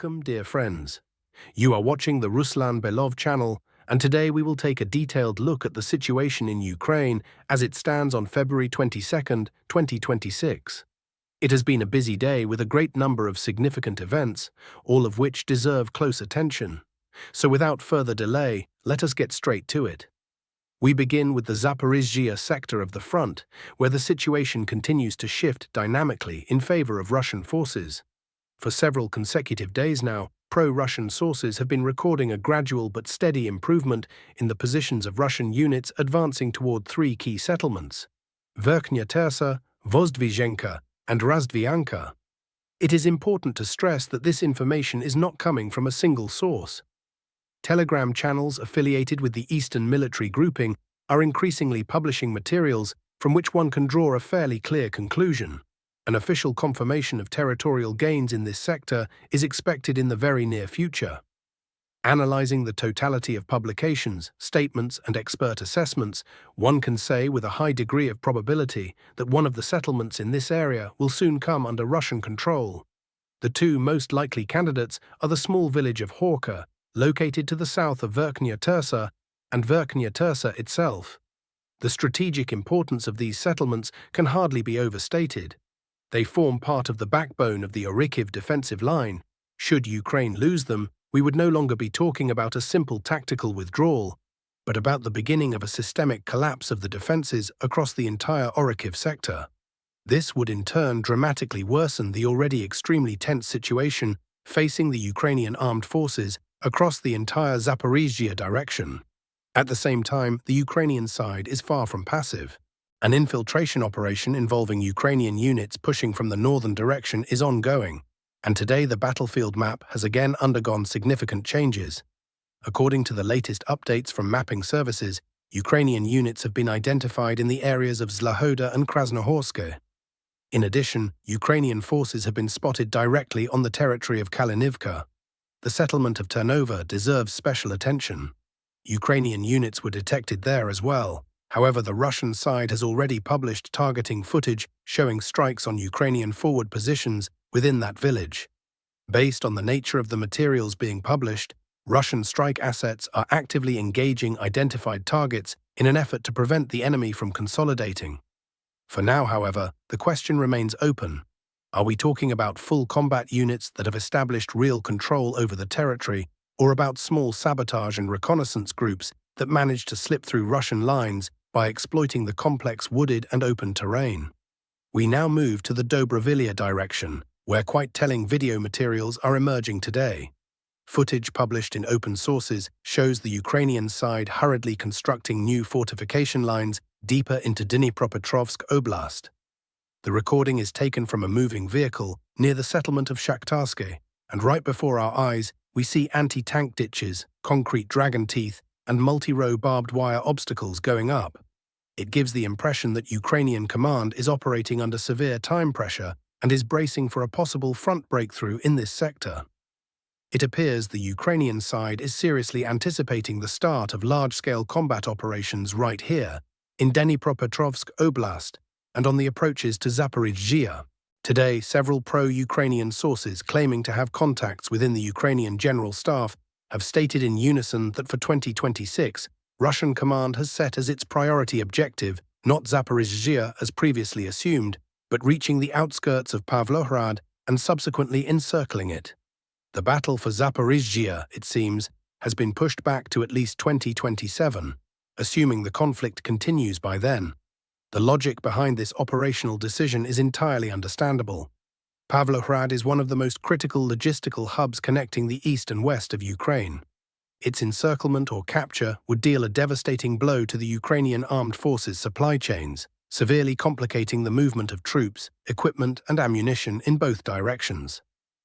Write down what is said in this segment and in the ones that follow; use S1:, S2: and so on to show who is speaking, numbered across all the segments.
S1: Welcome, dear friends. You are watching the Ruslan Belov channel, and today we will take a detailed look at the situation in Ukraine as it stands on February 22nd, 2026. It has been a busy day with a great number of significant events, all of which deserve close attention. So without further delay, let us get straight to it. We begin with the Zaporizhzhia sector of the front, where the situation continues to shift dynamically in favor of Russian forces. For several consecutive days now, pro-Russian sources have been recording a gradual but steady improvement in the positions of Russian units advancing toward three key settlements: Verkhnya Tersa, Vozdvizhenka, and Razdvianka. It is important to stress that this information is not coming from a single source. Telegram channels affiliated with the Eastern military grouping are increasingly publishing materials from which one can draw a fairly clear conclusion. An official confirmation of territorial gains in this sector is expected in the very near future. Analyzing the totality of publications, statements, and expert assessments, one can say with a high degree of probability that one of the settlements in this area will soon come under Russian control. The two most likely candidates are the small village of Horka, located to the south of Verkhnya Tersa, and Verkhnya Tersa itself. The strategic importance of these settlements can hardly be overstated. They form part of the backbone of the Orikhiv defensive line. Should Ukraine lose them, we would no longer be talking about a simple tactical withdrawal, but about the beginning of a systemic collapse of the defenses across the entire Orikhiv sector. This would in turn dramatically worsen the already extremely tense situation facing the Ukrainian armed forces across the entire Zaporizhzhia direction. At the same time, the Ukrainian side is far from passive. An infiltration operation involving Ukrainian units pushing from the northern direction is ongoing, and today the battlefield map has again undergone significant changes. According to the latest updates from mapping services, Ukrainian units have been identified in the areas of Zlahoda and Krasnohorsk. In addition, Ukrainian forces have been spotted directly on the territory of Kalinivka. The settlement of Ternova deserves special attention. Ukrainian units were detected there as well. However, the Russian side has already published targeting footage showing strikes on Ukrainian forward positions within that village. Based on the nature of the materials being published, Russian strike assets are actively engaging identified targets in an effort to prevent the enemy from consolidating. For now, however, the question remains open. Are we talking about full combat units that have established real control over the territory, or about small sabotage and reconnaissance groups that manage to slip through Russian lines by exploiting the complex wooded and open terrain? We now move to the Dobrovolya direction, where quite telling video materials are emerging today. Footage published in open sources shows the Ukrainian side hurriedly constructing new fortification lines deeper into Dnipropetrovsk Oblast. The recording is taken from a moving vehicle near the settlement of Shakhtarsk, and right before our eyes we see anti-tank ditches, concrete dragon teeth, and multi-row barbed wire obstacles going up. It gives the impression that Ukrainian command is operating under severe time pressure and is bracing for a possible front breakthrough in this sector. It appears the Ukrainian side is seriously anticipating the start of large-scale combat operations right here, in Dnipropetrovsk Oblast, and on the approaches to Zaporizhzhia. Today, several pro-Ukrainian sources claiming to have contacts within the Ukrainian General Staff have stated in unison that for 2026, Russian command has set as its priority objective not Zaporizhzhia as previously assumed, but reaching the outskirts of Pavlohrad and subsequently encircling it. The battle for Zaporizhzhia, it seems, has been pushed back to at least 2027, assuming the conflict continues by then. The logic behind this operational decision is entirely understandable. Pavlohrad is one of the most critical logistical hubs connecting the east and west of Ukraine. Its encirclement or capture would deal a devastating blow to the Ukrainian armed forces' supply chains, severely complicating the movement of troops, equipment, and ammunition in both directions.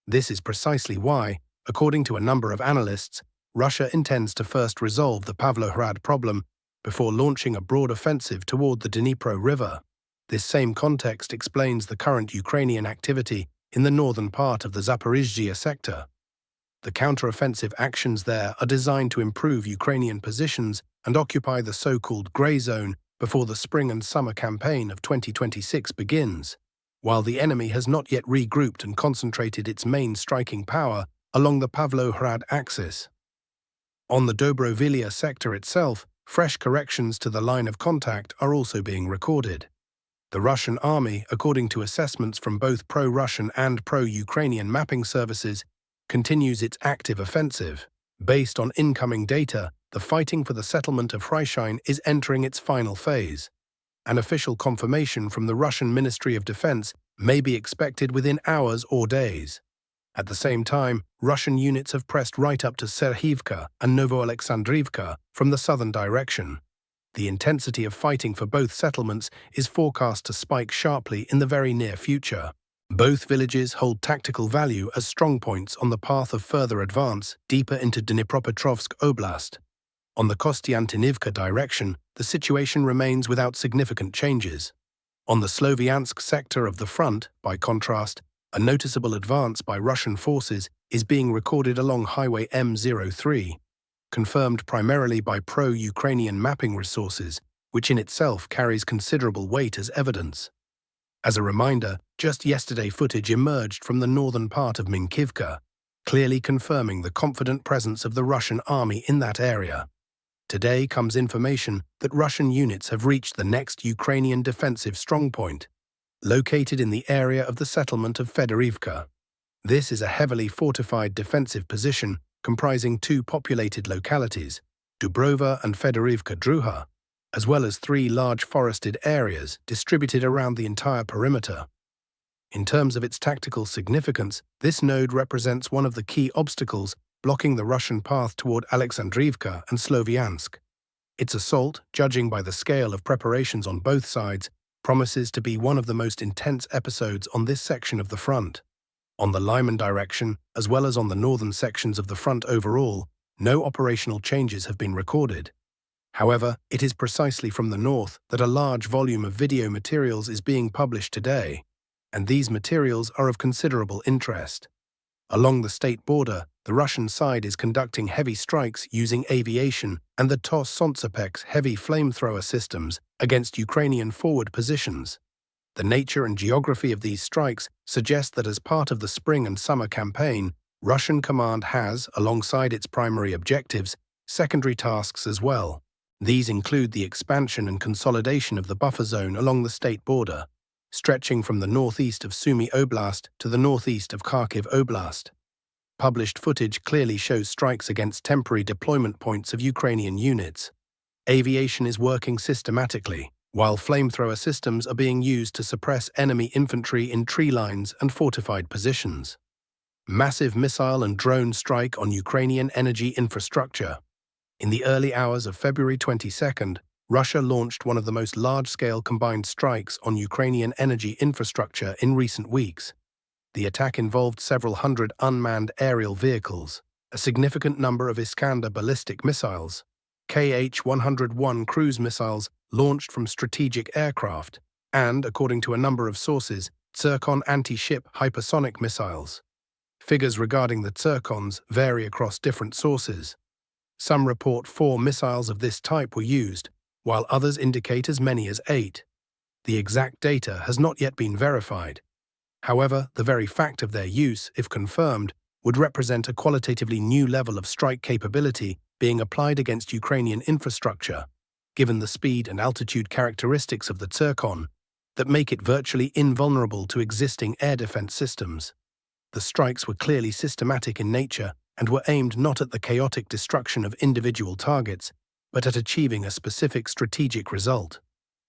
S1: This is precisely why, according to a number of analysts, Russia intends to first resolve the Pavlohrad problem before launching a broad offensive toward the Dnipro River. This same context explains the current Ukrainian activity in the northern part of the Zaporizhzhia sector. The counter-offensive actions there are designed to improve Ukrainian positions and occupy the so-called grey zone before the spring and summer campaign of 2026 begins. While the enemy has not yet regrouped and concentrated its main striking power, along the Pavlohrad axis. On the Dobrovolya sector itself, fresh corrections to the line of contact are also being recorded. The Russian army, according to assessments from both pro-Russian and pro-Ukrainian mapping services, continues its active offensive. Based on incoming data, the fighting for the settlement of Hryshine is entering its final phase. An official confirmation from the Russian Ministry of Defense may be expected within hours or days. At the same time, Russian units have pressed right up to Serhivka and Novoalexandrivka from the southern direction. The intensity of fighting for both settlements is forecast to spike sharply in the very near future. Both villages hold tactical value as strongpoints on the path of further advance deeper into Dnipropetrovsk Oblast. On the Kostiantynivka direction, the situation remains without significant changes. On the Sloviansk sector of the front, by contrast, a noticeable advance by Russian forces is being recorded along Highway M03, confirmed primarily by pro-Ukrainian mapping resources, which in itself carries considerable weight as evidence. As a reminder, just yesterday footage emerged from the northern part of Minkivka, clearly confirming the confident presence of the Russian army in that area. Today comes information that Russian units have reached the next Ukrainian defensive strongpoint, located in the area of the settlement of Fedorivka. This is a heavily fortified defensive position comprising two populated localities, Dubrova and Fedorivka Druha, as well as three large forested areas distributed around the entire perimeter. In terms of its tactical significance, this node represents one of the key obstacles blocking the Russian path toward Alexandrivka and Sloviansk. Its assault, judging by the scale of preparations on both sides, promises to be one of the most intense episodes on this section of the front. On the Lyman direction, as well as on the northern sections of the front overall, no operational changes have been recorded. However, it is precisely from the north that a large volume of video materials is being published today, and these materials are of considerable interest. Along the state border, the Russian side is conducting heavy strikes using aviation and the TOS Sontsepek's heavy flamethrower systems against Ukrainian forward positions. The nature and geography of these strikes suggest that as part of the spring and summer campaign, Russian command has, alongside its primary objectives, secondary tasks as well. These include the expansion and consolidation of the buffer zone along the state border, stretching from the northeast of Sumy Oblast to the northeast of Kharkiv Oblast. Published footage clearly shows strikes against temporary deployment points of Ukrainian units. Aviation is working systematically, while flamethrower systems are being used to suppress enemy infantry in tree lines and fortified positions. Massive missile and drone strike on Ukrainian energy infrastructure. In the early hours of February 22nd, Russia launched one of the most large-scale combined strikes on Ukrainian energy infrastructure in recent weeks. The attack involved several hundred unmanned aerial vehicles, a significant number of Iskander ballistic missiles, Kh-101 cruise missiles launched from strategic aircraft, and, according to a number of sources, Zircon anti-ship hypersonic missiles. Figures regarding the Zircons vary across different sources. Some report 4 missiles of this type were used, while others indicate as many as 8. The exact data has not yet been verified. However, the very fact of their use, if confirmed, would represent a qualitatively new level of strike capability being applied against Ukrainian infrastructure, given the speed and altitude characteristics of the Zircon that make it virtually invulnerable to existing air defense systems. The strikes were clearly systematic in nature and were aimed not at the chaotic destruction of individual targets, but at achieving a specific strategic result.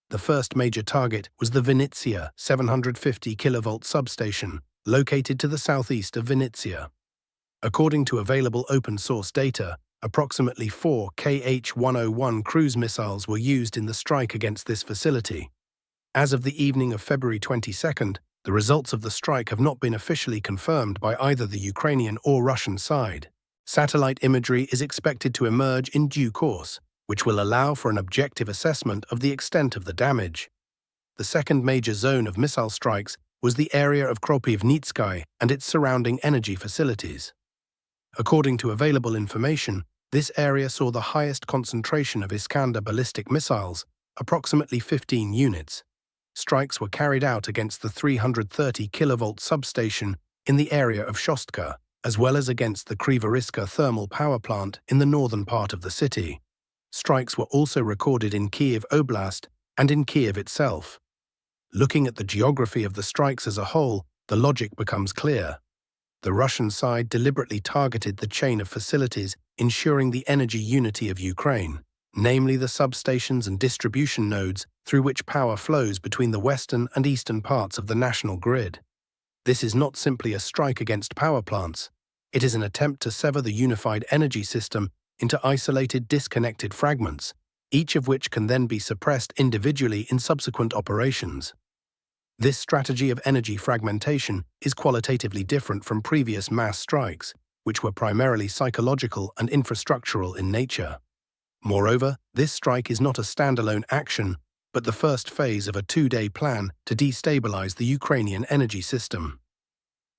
S1: The first major target was the Vinnytsia 750 kV substation, located to the southeast of Vinnytsia. According to available open-source data, approximately 4 Kh-101 cruise missiles were used in the strike against this facility. As of the evening of February 22nd, the results of the strike have not been officially confirmed by either the Ukrainian or Russian side. Satellite imagery is expected to emerge in due course, which will allow for an objective assessment of the extent of the damage. The second major zone of missile strikes was the area of Kropivnitsky and its surrounding energy facilities. According to available information, this area saw the highest concentration of Iskander ballistic missiles, approximately 15 units. Strikes were carried out against the 330 kV substation in the area of Shostka, as well as against the Kryvyi thermal power plant in the northern part of the city. Strikes were also recorded in Kyiv Oblast and in Kyiv itself. Looking at the geography of the strikes as a whole, the logic becomes clear. The Russian side deliberately targeted the chain of facilities ensuring the energy unity of Ukraine, namely the substations and distribution nodes through which power flows between the western and eastern parts of the national grid. This is not simply a strike against power plants. It is an attempt to sever the unified energy system into isolated, disconnected fragments, each of which can then be suppressed individually in subsequent operations. This strategy of energy fragmentation is qualitatively different from previous mass strikes, which were primarily psychological and infrastructural in nature. Moreover, this strike is not a standalone action, but the first phase of a two-day plan to destabilize the Ukrainian energy system.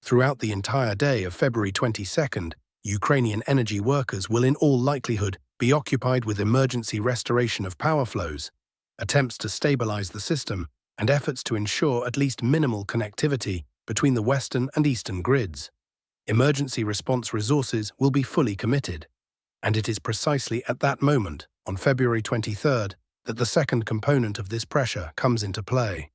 S1: Throughout the entire day of February 22nd, Ukrainian energy workers will in all likelihood be occupied with emergency restoration of power flows, attempts to stabilize the system, and efforts to ensure at least minimal connectivity between the western and eastern grids. Emergency response resources will be fully committed, and it is precisely at that moment, on February 23rd, that the second component of this pressure comes into play.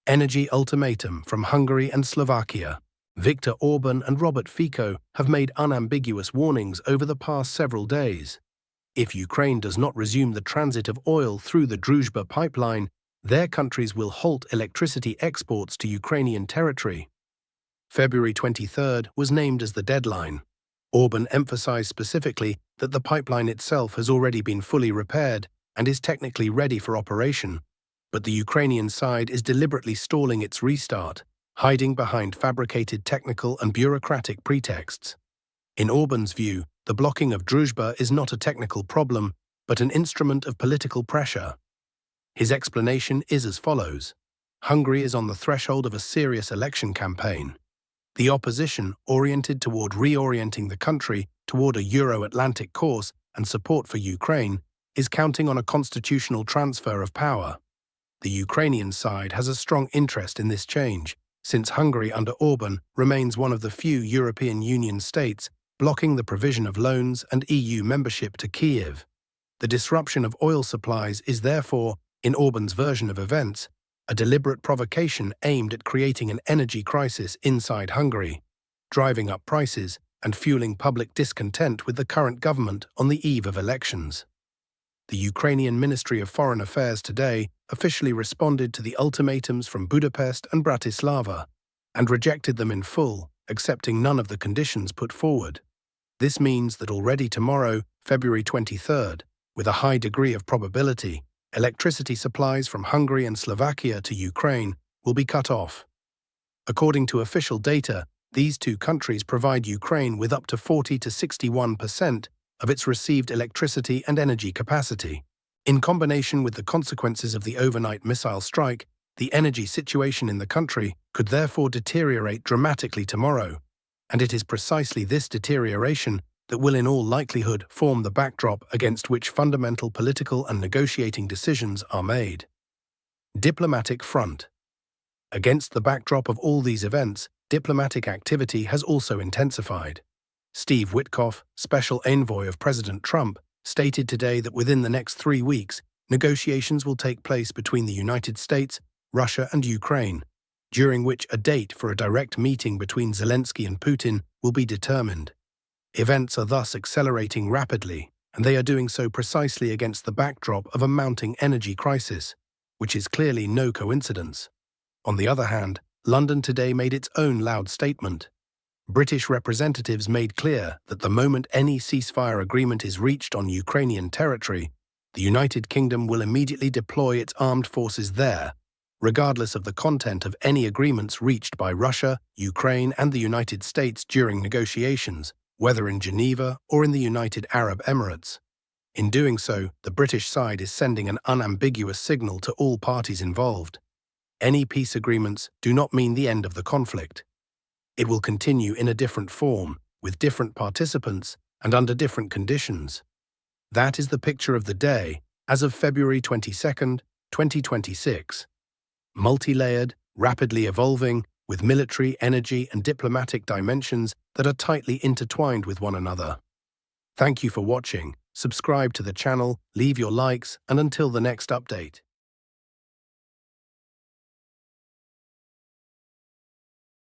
S1: Energy ultimatum from Hungary and Slovakia. Viktor Orban and Robert Fico have made unambiguous warnings over the past several days. If Ukraine does not resume the transit of oil through the Druzhba pipeline, their countries will halt electricity exports to Ukrainian territory. February 23rd was named as the deadline. Orban emphasized specifically that the pipeline itself has already been fully repaired and is technically ready for operation, but the Ukrainian side is deliberately stalling its restart, hiding behind fabricated technical and bureaucratic pretexts. In Orban's view, the blocking of Druzhba is not a technical problem, but an instrument of political pressure. His explanation is as follows. Hungary is on the threshold of a serious election campaign. The opposition, oriented toward reorienting the country toward a Euro-Atlantic course and support for Ukraine, is counting on a constitutional transfer of power. The Ukrainian side has a strong interest in this change, since Hungary under Orban remains one of the few European Union states blocking the provision of loans and EU membership to Kyiv. The disruption of oil supplies is therefore, in Orban's version of events, a deliberate provocation aimed at creating an energy crisis inside Hungary, driving up prices and fueling public discontent with the current government on the eve of elections. The Ukrainian Ministry of Foreign Affairs today officially responded to the ultimatums from Budapest and Bratislava and rejected them in full, accepting none of the conditions put forward. This means that already tomorrow, February 23rd, with a high degree of probability, electricity supplies from Hungary and Slovakia to Ukraine will be cut off. According to official data, these two countries provide Ukraine with up to 40 to 61% of its received electricity and energy capacity. In combination with the consequences of the overnight missile strike, the energy situation in the country could therefore deteriorate dramatically tomorrow, and it is precisely this deterioration that will in all likelihood form the backdrop against which fundamental political and negotiating decisions are made. Diplomatic front. Against the backdrop of all these events, diplomatic activity has also intensified. Steve Witkoff, special envoy of President Trump, stated today that within the next 3 weeks, negotiations will take place between the United States, Russia, and Ukraine, during which a date for a direct meeting between Zelensky and Putin will be determined. Events are thus accelerating rapidly, and they are doing so precisely against the backdrop of a mounting energy crisis, which is clearly no coincidence. On the other hand, London today made its own loud statement. British representatives made clear that the moment any ceasefire agreement is reached on Ukrainian territory, the United Kingdom will immediately deploy its armed forces there, regardless of the content of any agreements reached by Russia, Ukraine, and the United States during negotiations, whether in Geneva or in the United Arab Emirates. In doing so, the British side is sending an unambiguous signal to all parties involved. Any peace agreements do not mean the end of the conflict. It will continue in a different form, with different participants and under different conditions. That is the picture of the day as of February 22nd, 2026. Multi-layered, rapidly evolving, with military, energy, and diplomatic dimensions that are tightly intertwined with one another. Thank you for watching. Subscribe to the channel, leave your likes, and until the next update.